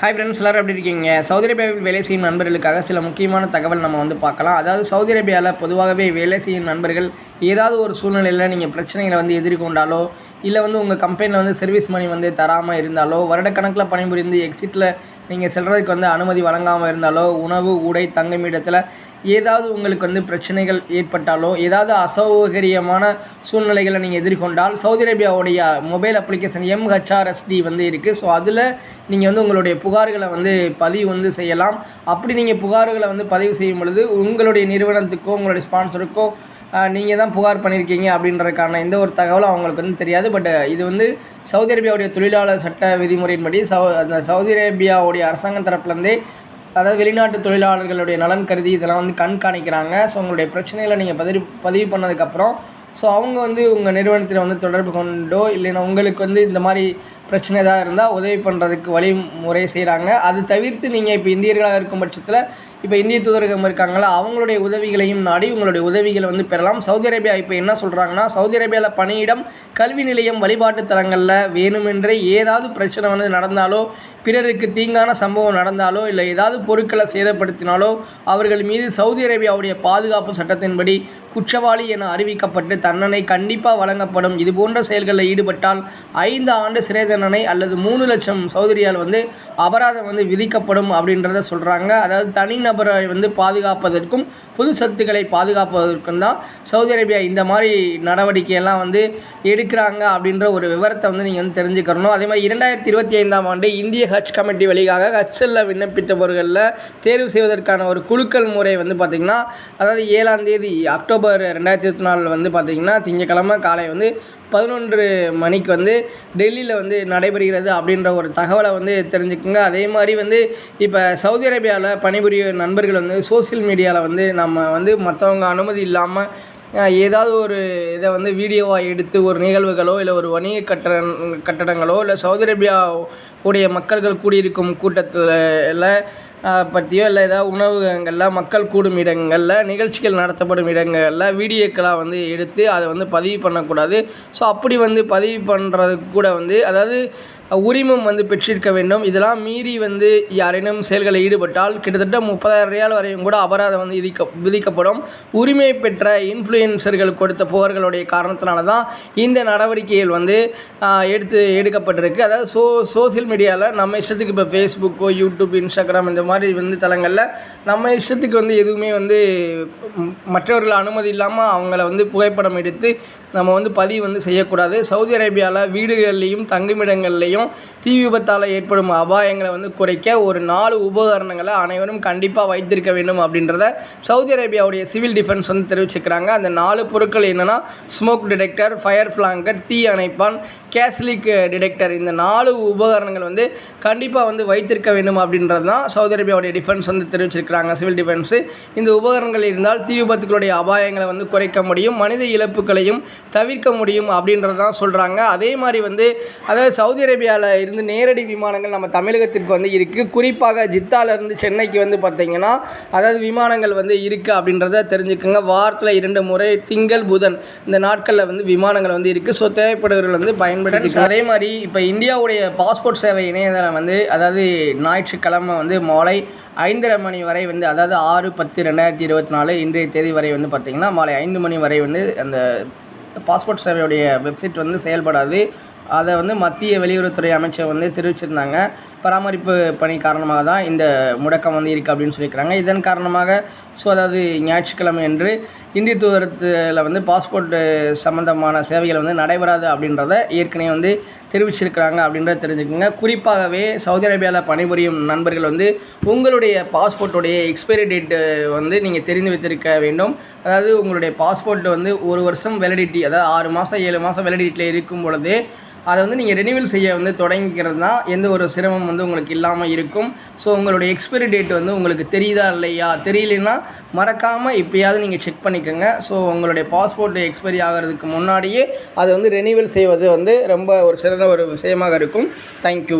Hi friends, எல்லோரும் எப்படி இருக்கீங்க? சவுதி அரேபியாவில் வேலை செய்யும் நண்பர்களுக்காக சில முக்கியமான தகவல் நம்ம பார்க்கலாம். அதாவது சவுதி அரேபியாவில் பொதுவாகவே வேலை செய்யும் நண்பர்கள் ஏதாவது ஒரு சூழ்நிலையில் நீங்கள் பிரச்சனைகளை எதிர்கொண்டாலோ, இல்லை உங்கள் கம்பெனியில் சர்வீஸ் மணி தராமல் இருந்தாலோ, வருடக்கணக்கில் பணிபுரிந்து எக்ஸிட்டில் நீங்கள் செல்றதுக்கு அனுமதி வழங்காமல் இருந்தாலோ, உணவு, உடை, தங்குமிடத்தில் ஏதாவது உங்களுக்கு பிரச்சனைகள் ஏற்பட்டாலோ, ஏதாவது அசௌகரியமான சூழ்நிலைகளை நீங்கள் எதிர்கொண்டால் சவுதி அரேபியாவுடைய மொபைல் அப்ளிகேஷன் MHRSD இருக்குது. ஸோ அதில் நீங்கள் உங்களுடைய புகார்களை பதிவு செய்யலாம். அப்படி நீங்கள் புகார்களை பதிவு செய்யும் பொழுது உங்களுடைய நிறுவனத்துக்கோ உங்களுடைய ஸ்பான்சருக்கோ நீங்கள் தான் புகார் பண்ணியிருக்கீங்க அப்படின்றதுக்கான எந்த ஒரு தகவலும் அவங்களுக்கு தெரியாது. பட் இது சவுதி அரேபியாவுடைய தொழிலாளர் சட்ட விதிமுறையின்படி அந்த சவுதி அரேபியாவுடைய அரசாங்கம் தரப்புலேருந்தே, அதாவது வெளிநாட்டு தொழிலாளர்களுடைய நலன் கருதி இதெல்லாம் கண்காணிக்கிறாங்க. ஸோ உங்களுடைய பிரச்சனைகளை நீங்கள் பதிவு பண்ணதுக்கப்புறம் ஸோ அவங்க உங்கள் நிறுவனத்தில் தொடர்பு கொண்டோ, இல்லைன்னா உங்களுக்கு இந்த மாதிரி பிரச்சனை ஏதாவது இருந்தால் உதவி பண்ணுறதுக்கு வழிமுறை செய்கிறாங்க. அது தவிர்த்து நீங்கள் இப்போ இந்தியர்களாக இருக்கும் பட்சத்தில் இப்போ இந்திய தூதரகம் இருக்காங்களா, அவங்களுடைய உதவிகளையும் நாடி உங்களுடைய உதவிகளை பெறலாம். சவுதி அரேபியா இப்போ என்ன சொல்கிறாங்கன்னா, சவுதி அரேபியாவில் பணியிடம், கல்வி நிலையம், வழிபாட்டு தலங்களில் வேணுமென்றே ஏதாவது பிரச்சனை நடந்தாலோ, பிறருக்கு தீங்கான சம்பவம் நடந்தாலோ, இல்லை ஏதாவது பொருட்களை சேதப்படுத்தினாலோ அவர்கள் மீது சவுதி அரேபியாவுடைய பாதுகாப்பு சட்டத்தின்படி குற்றவாளி என அறிவிக்கப்பட்டு தண்டனை கண்டிப்பாக வழங்கப்படும். இது போன்ற செயல்களில் ஈடுபட்டால் 5 ஆண்டு சிறை தண்டனை அல்லது 3 லட்சம் சவுதி ரியால் அபராதம் விதிக்கப்படும் அப்படின்றத சொல்கிறாங்க. அதாவது தனிநபரை பாதுகாப்பதற்கும் பொது சொத்துக்களை பாதுகாப்பதற்கும் தான் சவுதி அரேபியா இந்த மாதிரி நடவடிக்கையெல்லாம் எடுக்கிறாங்க அப்படின்ற ஒரு விவரத்தை நீங்கள் தெரிஞ்சுக்கணும். அதே மாதிரி 2025ஆம் ஆண்டு இந்திய ஹஜ் கமிட்டி வழியாக ஹஜ்ஜில் விண்ணப்பித்தவர்களில் தேர்வு செய்வதற்கான ஒரு குலுக்கல் முறை பார்த்திங்கன்னா, அதாவது 7ஆம் தேதி அக்டோபர் 2024 பார்த்திங்கன்னா திங்கட்கிழமை காலை 11 மணிக்கு டெல்லியில் நடைபெறுகிறது அப்படின்ற ஒரு தகவலை தெரிஞ்சுக்குங்க. அதே மாதிரி இப்போ சவுதி அரேபியாவில் பணிபுரியும் நண்பர்கள் சோசியல் மீடியாவில் நம்ம மற்றவங்க அனுமதி இல்லாமல் ஏதாவது ஒரு இதை வீடியோவாக எடுத்து ஒரு நிகழ்வுகளோ, இல்லை ஒரு வணிக கட்டடங்களோ, இல்லை சவுதி அரேபியா உடைய மக்கள்கள் கூடியிருக்கும் கூட்டத்தில் பற்றியோ, இல்லை ஏதாவது உணவகங்களில், மக்கள் கூடும் இடங்களில், நிகழ்ச்சிகள் நடத்தப்படும் இடங்களில் வீடியோக்களாக எடுத்து அதை பதிவு பண்ணக்கூடாது. ஸோ அப்படி பதிவு பண்ணுறதுக்கு கூட அதாவது உரிமம் பெற்றிருக்க வேண்டும். இதெல்லாம் மீறி யாரேனும் செயல்களில் ஈடுபட்டால் கிட்டத்தட்ட 30,000 ரியால் வரையும் கூட அபராதம் விதிக்கப்படும். உரிமை பெற்ற இன்ஃப்ளூயன்சர்கள் கொடுத்த புகார்களுடைய காரணத்தினால தான் இந்த நடவடிக்கைகள் எடுக்கப்பட்டிருக்கு. அதாவது சோசியல் மீடியாவில் நம்ம இஷ்டத்துக்கு இப்போ ஃபேஸ்புக்கோ, யூடியூப், இன்ஸ்டாகிராம் இந்த மாதிரி தளங்களில் நம்ம இஷ்டத்துக்கு எதுவுமே மற்றவர்கள் அனுமதி இல்லாமல் அவங்கள புகைப்படம் எடுத்து நம்ம பதிவு செய்யக்கூடாது. சவுதி அரேபியாவில் வீடுகள்லேயும் தங்குமிடங்கள்லேயும் தீ விபத்தால் ஏற்படும் அபாயங்களை குறைக்க ஒரு 4 உபகரணங்களை அனைவரும் கண்டிப்பாக வைத்திருக்க வேண்டும் அப்படின்றத சவுதி அரேபியாவுடைய சிவில் டிஃபென்ஸ் தெரிவிச்சிருக்கிறாங்க. அந்த 4 பொருட்கள் என்னென்னா, ஸ்மோக் டிடெக்டர், ஃபயர் ஃப்ளாங்கர், தீ அணைப்பான், கேஸ்லிக் டிடெக்டர். இந்த 4 உபகரணங்கள் கண்டிப்பாக வைத்திருக்க வேண்டும் அப்படின்றது தான் சவுதி அரேபியாவுடைய டிஃபென்ஸ் தெரிவிச்சிருக்கிறாங்க, சிவில் டிஃபென்ஸு. இந்த உபகரணங்கள் இருந்தால் தீ விபத்துக்களுடைய அபாயங்களை குறைக்க முடியும், மனித இழப்புகளையும் தவிர்க்க முடியும் அப்படின்றது தான் சொல்கிறாங்க. அதே மாதிரி அதாவது சவுதி அரேபியாவில் இருந்து நேரடி விமானங்கள் நம்ம தமிழகத்திற்கு இருக்குது. குறிப்பாக ஜித்தாலேருந்து சென்னைக்கு பார்த்திங்கன்னா, அதாவது விமானங்கள் இருக்குது அப்படின்றத தெரிஞ்சுக்கோங்க. வாரத்தில் 2 முறை திங்கள், புதன் இந்த நாட்களில் விமானங்கள் இருக்குது. ஸோ தேவைப்படுவர்கள் பயன்படுத்தி. அதே மாதிரி இப்போ இந்தியாவுடைய பாஸ்போர்ட் சேவை இணையதளம் அதாவது ஞாயிற்றுக்கிழமை மாலை 5:30 மணி வரை அதாவது 6/10/2024 இன்றைய தேதி வரை பார்த்திங்கன்னா மாலை 5 மணி வரை அந்த பாஸ்போர்ட் சேவையுடைய வெப்சைட் செயல்படாது. அதை மத்திய வெளியுறவுத்துறை அமைச்சர் தெரிவிச்சிருந்தாங்க. பராமரிப்பு பணி காரணமாக தான் இந்த முடக்கம் இருக்குது அப்படின்னு சொல்லியிருக்கிறாங்க. இதன் காரணமாக அதாவது ஞாயிற்றுக்கிழமை என்று இந்திய தூதரத்தில் பாஸ்போர்ட் சம்மந்தமான சேவைகள் நடைபெறாது அப்படின்றத ஏற்கனவே தெரிவிச்சிருக்கிறாங்க அப்படின்றத தெரிஞ்சுக்கோங்க. குறிப்பாகவே சவுதி அரேபியாவில் பணிபுரியும் நண்பர்கள் உங்களுடைய பாஸ்போர்ட்டுடைய எக்ஸ்பைரி டேட்டு நீங்கள் தெரிந்து வைத்திருக்க வேண்டும். அதாவது உங்களுடைய பாஸ்போர்ட் 1 வருஷம் வேலிடிட்டி, அதாவது 6 மாதம் 7 மாதம் வேலிடிட்டியில் இருக்கும் பொழுது அதை நீங்கள் ரெனிவல் செய்ய தொடங்கிக்கிறது தான் எந்த ஒரு சிரமம் உங்களுக்கு இல்லாமல் இருக்கும். ஸோ உங்களுடைய எக்ஸ்பைரி டேட் உங்களுக்கு தெரியுதா இல்லையா, தெரியலன்னா மறக்காமல் இப்போயாவது நீங்கள் செக் பண்ணிக்கோங்க. ஸோ உங்களுடைய பாஸ்போர்ட் எக்ஸ்பைரி ஆகிறதுக்கு முன்னாடியே அதை ரெனிவல் செய்வது ரொம்ப ஒரு சிறந்த ஒரு விஷயமாக இருக்கும். தேங்க்யூ.